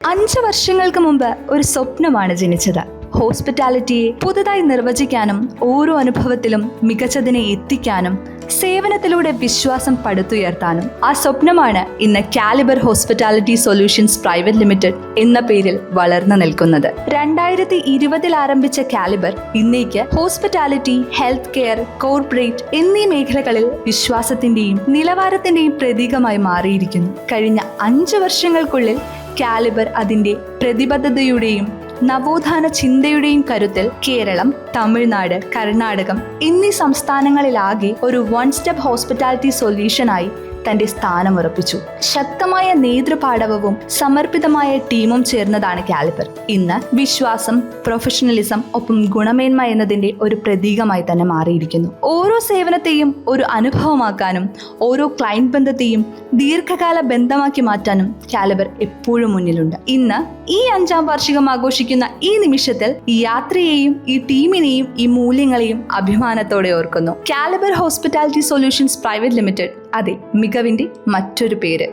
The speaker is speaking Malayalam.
5 വർഷങ്ങൾക്ക് മുമ്പ് ഒരു സ്വപ്നമാണ് ജനിച്ചത്. ഹോസ്പിറ്റാലിറ്റിയെ പുതുതായി നിർവചിക്കാനും ഓരോ അനുഭവത്തിലും മികച്ചതിനെ എത്തിക്കാനും സേവനത്തിലൂടെ വിശ്വാസം പടുത്തുയർത്താനും. ആ സ്വപ്നമാണ് ഇന്ന് Caliber Hospitality Solutions Private Limited എന്ന പേരിൽ വളർന്നു നിൽക്കുന്നത്. 2020 ആരംഭിച്ച കാലിബർ ഇന്നേക്ക് ഹോസ്പിറ്റാലിറ്റി, ഹെൽത്ത് കെയർ, കോർപ്പറേറ്റ് എന്നീ മേഖലകളിൽ വിശ്വാസത്തിന്റെയും നിലവാരത്തിന്റെയും പ്രതീകമായി മാറിയിരിക്കുന്നു. കഴിഞ്ഞ 5 വർഷങ്ങൾക്കുള്ളിൽ കാലിബർ അതിന്റെ പ്രതിബദ്ധതയുടെയും നവോത്ഥാന ചിന്തയുടെയും കരുത്തിൽ കേരളം, തമിഴ്നാട്, കർണാടകം എന്നീ സംസ്ഥാനങ്ങളിലാകെ ഒരു വൺ സ്റ്റെപ്പ് ഹോസ്പിറ്റാലിറ്റി സൊല്യൂഷനായി തന്റെ സ്ഥാനമുറപ്പിച്ചു. ശക്തമായ നേതൃപാടവവും സമർപ്പിതമായ ടീമും ചേർന്നതാണ് കാലിബർ. ഇന്ന് വിശ്വാസം, പ്രൊഫഷണലിസം ഒപ്പം ഗുണമേന്മ എന്നതിന്റെ ഒരു പ്രതീകമായി തന്നെ മാറിയിരിക്കുന്നു. ഓരോ സേവനത്തെയും ഒരു അനുഭവമാക്കാനും ഓരോ ക്ലയന്റ് ബന്ധത്തെയും ദീർഘകാല ബന്ധമാക്കി മാറ്റാനും കാലിബർ എപ്പോഴും മുന്നിലുണ്ട്. ഇന്ന് ഈ 5ാം വാർഷികം ആഘോഷിക്കുന്ന ഈ നിമിഷത്തിൽ ഈ യാത്രയെയും ഈ ടീമിനെയും ഈ മൂല്യങ്ങളെയും അഭിമാനത്തോടെ ഓർക്കുന്നു. Caliber Hospitality Solutions Private Limited, അതെ, മികവിന്റെ മറ്റൊരു പേര്.